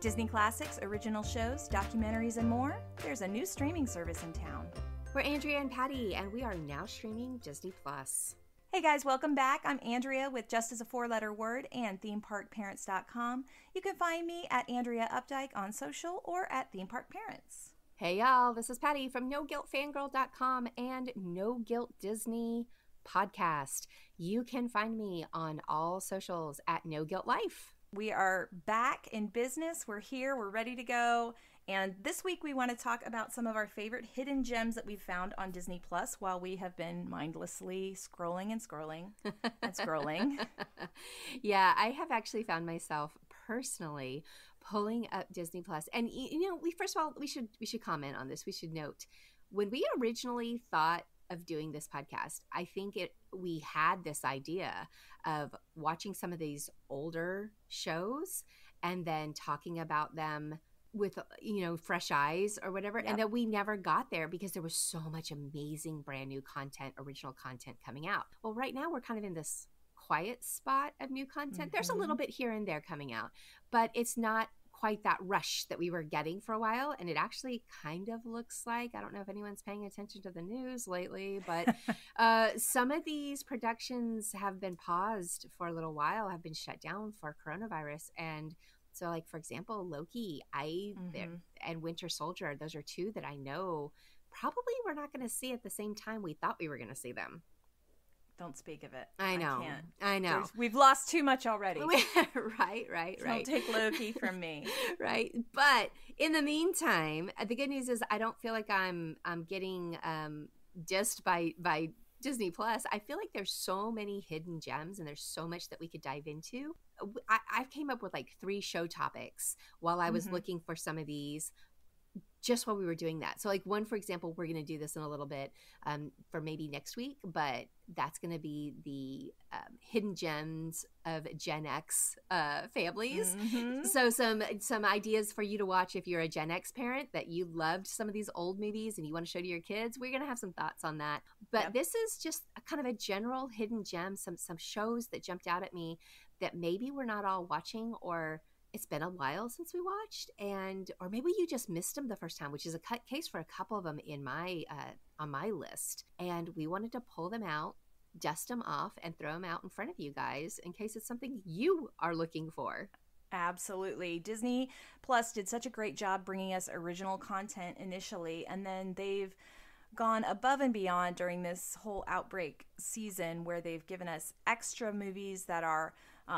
Disney classics, original shows, documentaries, and more. There's a new streaming service in town. We're Andrea and Patty, and we are now streaming Disney Plus. Hey guys, welcome back. I'm Andrea with Just As a Four-Letter Word and ThemeParkParents.com. You can find me at Andrea Updike on social or at Theme Park Parents. Hey y'all, this is Patty from NoGuiltFangirl.com and No Guilt Disney Podcast. You can find me on all socials at No Guilt Life. We are back in business. We're here. We're ready to go. And this week we want to talk about some of our favorite hidden gems that we've found on Disney Plus while we have been mindlessly scrolling and scrolling and scrolling. Yeah, I have actually found myself personally pulling up Disney Plus. And we first of all, we should comment on this. We should note, when we originally thought of doing this podcast, I think we had this idea of watching some of these older shows and then talking about them with fresh eyes or whatever. Yep. And that we never got there because there was so much amazing brand new content, original content coming out. Well, right now we're kind of in this quiet spot of new content. Mm-hmm. There's a little bit here and there coming out, but it's not quite that rush that we were getting for a while. And it actually kind of looks like, I don't know if anyone's paying attention to the news lately, but some of these productions have been paused for a little while, have been shut down for coronavirus. And so, like, for example, Loki, and Winter Soldier, those are two that I know probably we're not going to see at the same time we thought we were going to see them. Don't speak of it. I know. I know. We've lost too much already. Right. Don't take Loki from me. Right. But in the meantime, the good news is I don't feel like I'm getting dissed by Disney Plus. I feel like there's so many hidden gems and there's so much that we could dive into. I came up with like 3 show topics while I was looking for some of these, just while we were doing that. So like one, for example, we're going to do this in a little bit for maybe next week, but that's going to be the hidden gems of Gen X families. Mm-hmm. So some ideas for you to watch if you're a Gen X parent that you loved some of these old movies and you want to show to your kids. We're going to have some thoughts on that. But This is just a kind of a general hidden gem, some shows that jumped out at me that maybe we're not all watching, or it's been a while since we watched, or maybe you just missed them the first time, which is a case for a couple of them in my on my list. And we wanted to pull them out, dust them off, and throw them out in front of you guys in case it's something you are looking for. Absolutely. Disney Plus did such a great job bringing us original content initially, and then they've gone above and beyond during this whole outbreak season where they've given us extra movies that are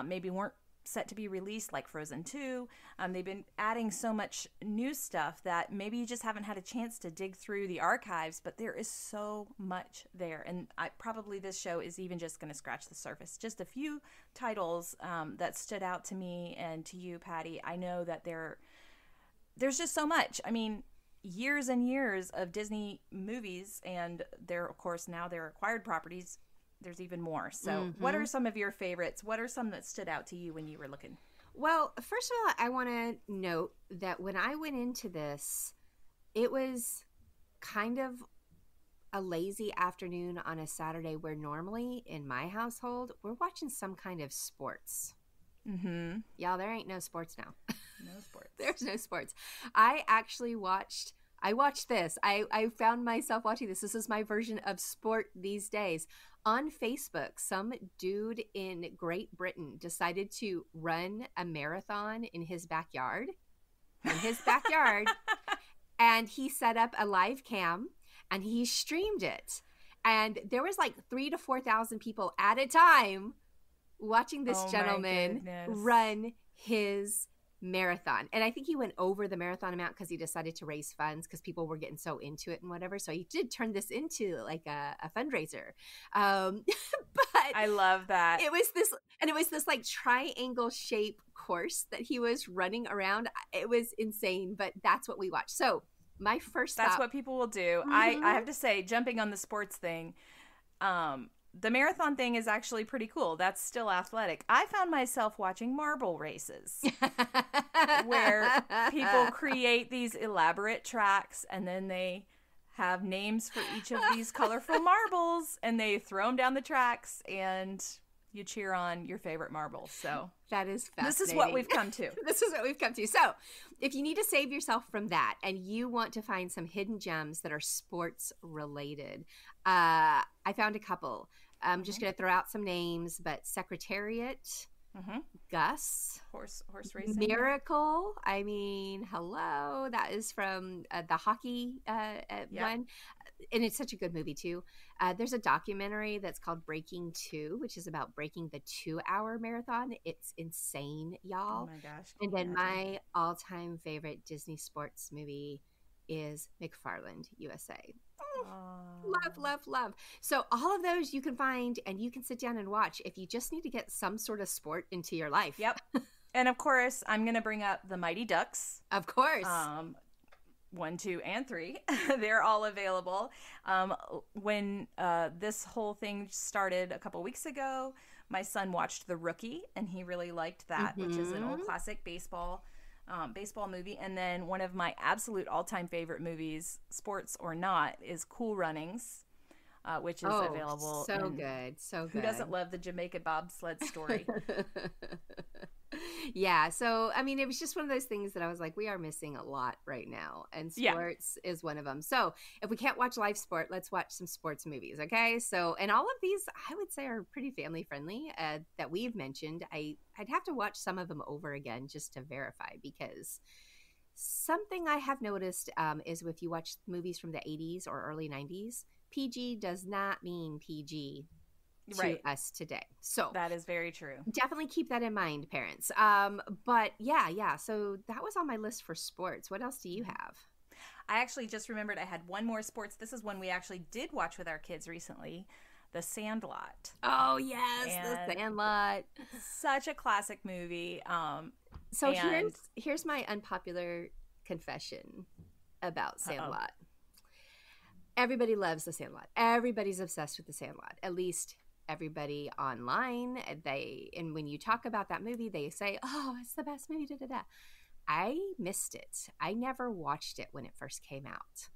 maybe weren't set to be released, like Frozen 2. They've been adding so much new stuff that maybe you just haven't had a chance to dig through the archives, but there is so much there. And probably this show is even just going to scratch the surface. Just a few titles that stood out to me and to you, Patty. I know that there's just so much. I mean, years and years of Disney movies, and of course now they're acquired properties. There's even more. So What are some of your favorites? What are some that stood out to you when you were looking? Well, first of all, I want to note that when I went into this, it was kind of a lazy afternoon on a Saturday where normally in my household, we're watching some kind of sports. Mm-hmm. Y'all, there ain't no sports now. No sports. There's no sports. I watched this. I found myself watching this. This is my version of sport these days. On Facebook, some dude in Great Britain decided to run a marathon in his backyard. And he set up a live cam and he streamed it. And there was like 3,000 to 4,000 people at a time watching this gentleman run his marathon. And I think he went over the marathon amount because he decided to raise funds because people were getting so into it and whatever. So he did turn this into like a fundraiser. But I love that. It was this like triangle shape course that he was running around. It was insane, but that's what we watched. So my first That's what people will do. Mm-hmm. I have to say, jumping on the sports thing, the marathon thing is actually pretty cool. That's still athletic. I found myself watching marble races where people create these elaborate tracks and then they have names for each of these colorful marbles and they throw them down the tracks and you cheer on your favorite marbles. So that is fascinating. This is what we've come to. This is what we've come to. So if you need to save yourself from that and you want to find some hidden gems that are sports related, I found a couple. I'm just going to throw out some names, but Secretariat, Gus, horse racing, Miracle. I mean, hello, that is from the hockey one, and it's such a good movie too. There's a documentary that's called Breaking 2, which is about breaking the 2-hour marathon. It's insane, y'all. Oh my gosh! And then my all-time favorite Disney sports movie is McFarland USA. Love. So all of those you can find and you can sit down and watch if you just need to get some sort of sport into your life. Yep. And of course, I'm going to bring up the Mighty Ducks. Of course. 1, 2, and 3. They're all available. When this whole thing started a couple weeks ago, my son watched The Rookie, and he really liked that, which is an old classic baseball movie. And then one of my absolute all-time favorite movies, sports or not, is Cool Runnings, which is available. So good. Who doesn't love the Jamaica bobsled story? Yeah. So, I mean, it was just one of those things that I was like, we are missing a lot right now. And sports is one of them. So if we can't watch live sport, let's watch some sports movies. Okay. So, and all of these, I would say, are pretty family friendly that we've mentioned. I'd have to watch some of them over again just to verify, because something I have noticed is if you watch movies from the 80s or early 90s, PG does not mean PG to us today. So that is very true. Definitely keep that in mind, parents. But yeah. So that was on my list for sports. What else do you have? I actually just remembered I had one more sports. This is one we actually did watch with our kids recently, The Sandlot. Oh, yes, The Sandlot. Such a classic movie. So here's my unpopular confession about Sandlot. Everybody loves The Sandlot. Everybody's obsessed with The Sandlot. At least everybody online. And when you talk about that movie, they say, "Oh, it's the best movie." I missed it. I never watched it when it first came out.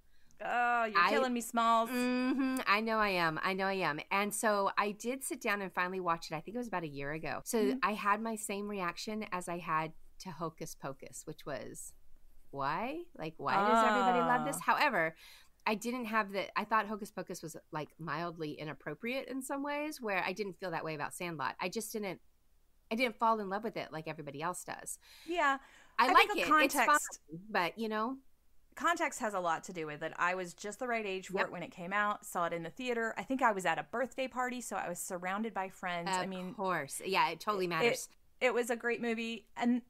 Oh, you're killing me, Smalls. I know I am. And so I did sit down and finally watch it. I think it was about a year ago. So I had my same reaction as I had to Hocus Pocus, which was, why? Like, why does everybody love this? However, I didn't have I thought Hocus Pocus was like mildly inappropriate in some ways, where I didn't feel that way about Sandlot. I didn't fall in love with it like everybody else does. Yeah. I like it. Context, it's fun, but context has a lot to do with it. I was just the right age for it when it came out. Saw it in the theater. I think I was at a birthday party, so I was surrounded by friends. Of course. Yeah, it totally matters. It was a great movie. And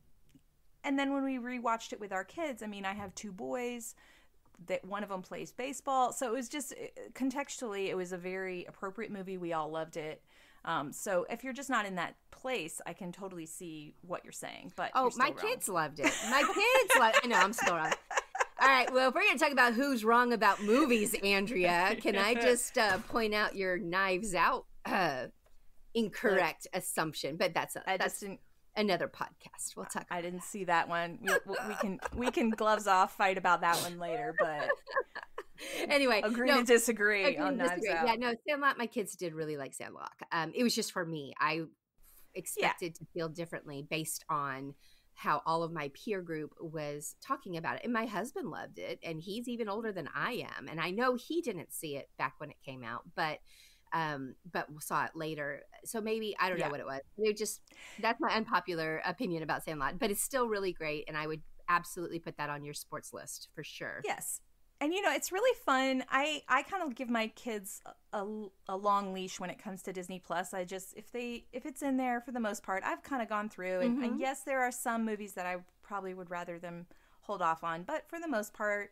then when we rewatched it with our kids, I mean, I have 2 boys. That one of them plays baseball. So it was just, contextually, it was a very appropriate movie. We all loved it. So if you're just not in that place, I can totally see what you're saying. But my kids loved it. My kids loved it. I know, I'm still wrong. All right, well, if we're going to talk about who's wrong about movies, Andrea, can I just point out your Knives Out incorrect assumption? But that's another podcast. We'll talk. I didn't see that one. We can gloves off fight about that one later. But anyway, agree to disagree on Knives Out. Yeah, no, Sandlot. My kids did really like Sandlot. It was just for me. I expected to feel differently based on how all of my peer group was talking about it, and my husband loved it, and he's even older than I am, and I know he didn't see it back when it came out, but saw it later. So maybe, I don't know what it was. That's my unpopular opinion about Sandlot, but it's still really great. And I would absolutely put that on your sports list for sure. Yes. And it's really fun. I kind of give my kids a long leash when it comes to Disney Plus. If it's in there, for the most part, I've kind of gone through and yes, there are some movies that I probably would rather them hold off on, but for the most part,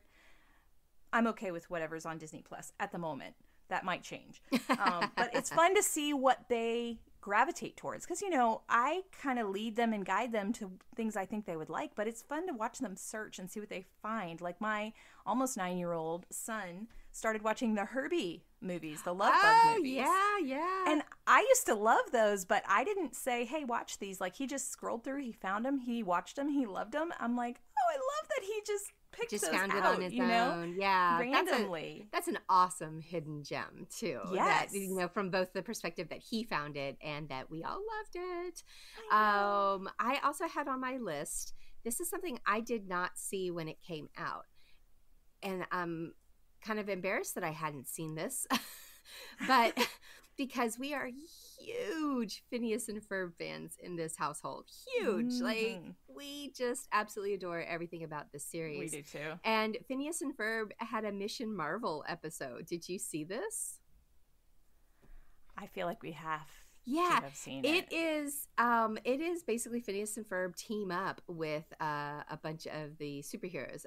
I'm okay with whatever's on Disney Plus at the moment. That might change. But it's fun to see what they gravitate towards. Because, I kind of lead them and guide them to things I think they would like. But it's fun to watch them search and see what they find. Like my almost 9-year-old son started watching the Herbie movies, the Love Bug movies. Yeah. And I used to love those, but I didn't say, hey, watch these. Like, he just scrolled through, he found them, he watched them, he loved them. I'm like, oh, I love that he just picked just those found it out, on his you know, own. Yeah, randomly. that's an awesome hidden gem too. Yes. That, you know, from both the perspective that he found it and that we all loved it. I know. I also had on my list. This is something I did not see when it came out, and I'm kind of embarrassed that I hadn't seen this, but because we are huge Phineas and Ferb fans in this household, huge. Like, Mm-hmm. we just absolutely adore everything about this We series. do too. And Phineas and Ferb had a Mission Marvel episode. Did you see this? I feel like we have Yeah, to have seen it. it is basically Phineas and Ferb team up with a bunch of the superheroes.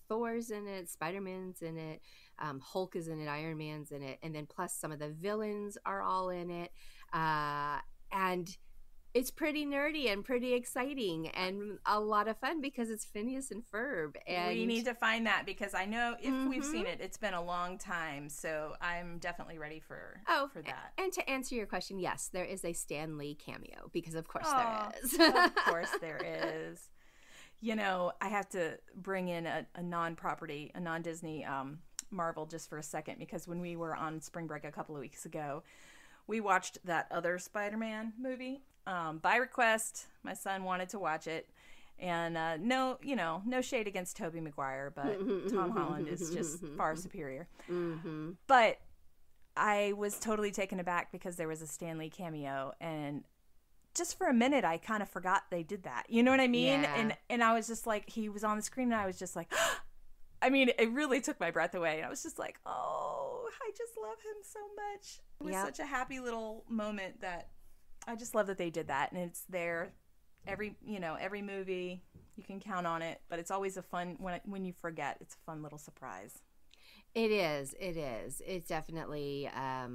Thor's in it, Spider-Man's in it, Hulk is in it, Iron Man's in it, and then plus some of the villains are all in it. And it's pretty nerdy and pretty exciting and a lot of fun because it's Phineas and Ferb. And We need to find that because I know if we've Mhm. seen it, it's been a long time. So I'm definitely ready for that. And to answer your question, yes, there is a Stan Lee cameo because of course Aw, there is. of course there is. You know, I have to bring in a non-property, a non-Disney Marvel just for a second because when we were on spring break a couple of weeks ago, we watched that other Spider-Man movie by request. My son wanted to watch it. And no shade against Tobey Maguire, but Tom Holland is just far superior. Mm-hmm. But I was totally taken aback because there was a Stan Lee cameo, and just for a minute I kind of forgot they did that. You know what I mean? Yeah. And I was just like, he was on the screen, and I was just like, I mean, it really took my breath away. And I was just like, oh, I just love him so much. It was such a happy little moment that I just love that they did that, and it's there. Every movie you can count on it, but it's always a fun when you forget. It's a fun little surprise. It is. It's definitely, I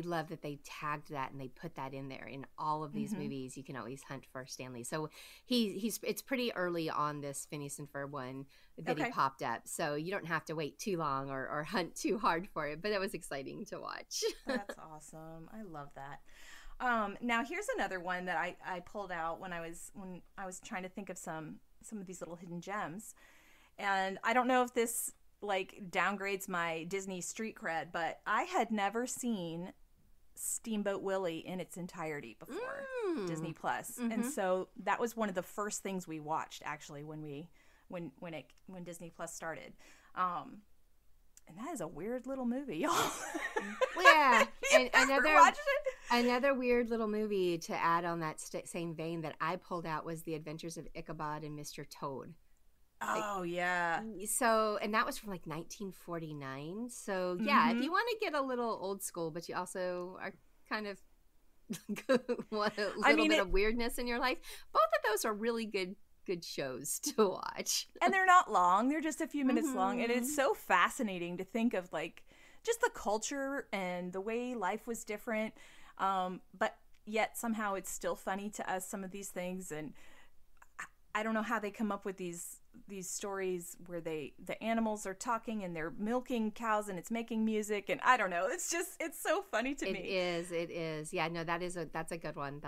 love that they tagged that and they put that in there in all of these movies. You can always hunt for Stanley. So it's pretty early on this Phineas and Ferb one that he popped up. So you don't have to wait too long or hunt too hard for it. But that was exciting to watch. That's awesome. I love that. Now here's another one that I pulled out when I was trying to think of some of these little hidden gems. And I don't know if this like downgrades my Disney street cred, but I had never seen Steamboat Willie in its entirety before Disney Plus. And so that was one of the first things we watched actually when Disney Plus started. And that is a weird little movie, y'all. Yeah, and watched it? another weird little movie to add on that same vein that I pulled out was The Adventures of Ichabod and Mr. Toad. Oh, yeah. So, and that was from like 1949. So, yeah, if you want to get a little old school, but you also are kind of want a little bit of weirdness in your life, both of those are really good shows to watch. And they're not long. They're just a few minutes long. And it's so fascinating to think of like just the culture and the way life was different. But yet somehow it's still funny to us, some of these things. And I don't know how they come up with these stories where the animals are talking and they're milking cows and it's making music, and I don't know, it's so funny to me. It is. Yeah, no, that's a good one.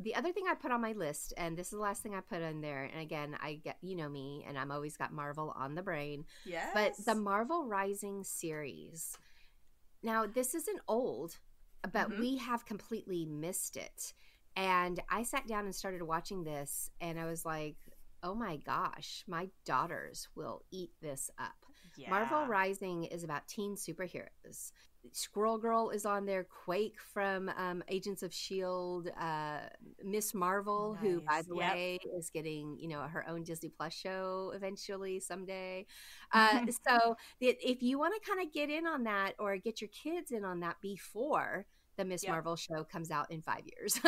The other thing I put on my list, and this is the last thing I put in there, and again, I get, you know me, and I'm always got Marvel on the brain. Yes. But the Marvel Rising series. Now, this isn't old, but we have completely missed it. And I sat down and started watching this, and I was like, oh my gosh, my daughters will eat this up. Yeah. Marvel Rising is about teen superheroes. Squirrel Girl is on there, Quake from Agents of S.H.I.E.L.D., Miss Marvel, who, by the way, is getting, her own Disney Plus show eventually someday. So if you want to kind of get in on that or get your kids in on that before the Miss Marvel show comes out in 5 years,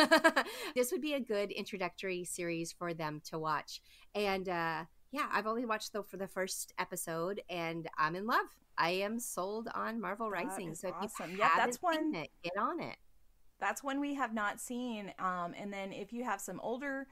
this would be a good introductory series for them to watch. And I've only watched for the first episode, and I'm in love. I am sold on Marvel Rising. So if you haven't seen it, get on it. That's one we have not seen. And then if you have some older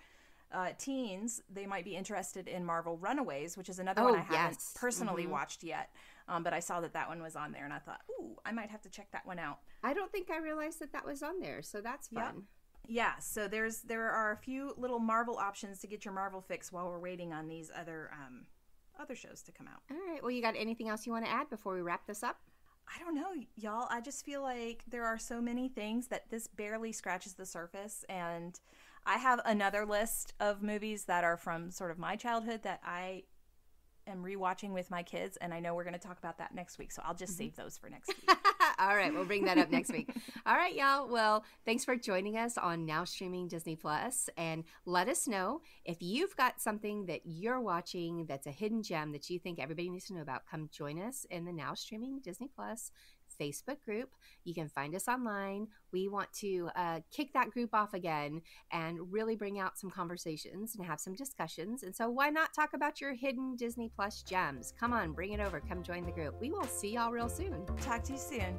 teens, they might be interested in Marvel Runaways, which is another one I haven't personally watched yet. But I saw that one was on there, and I thought, ooh, I might have to check that one out. I don't think I realized that was on there, so that's fun. Yeah, so there are a few little Marvel options to get your Marvel fix while we're waiting on these other shows to come out. All right. Well, you got anything else you want to add before we wrap this up? I don't know, y'all. I just feel like there are so many things that this barely scratches the surface, and I have another list of movies that are from sort of my childhood that I am rewatching with my kids, and I know we're going to talk about that next week, so I'll just save those for next week. All right, we'll bring that up next week. All right, y'all. Well, thanks for joining us on Now Streaming Disney Plus, and let us know if you've got something that you're watching that's a hidden gem that you think everybody needs to know about. Come join us in the Now Streaming Disney Plus Facebook group. You can find us online. We want to kick that group off again and really bring out some conversations and have some discussions. And so why not talk about your hidden Disney Plus gems? Come on, bring it over. Come join the group. We will see y'all real soon. Talk to you soon.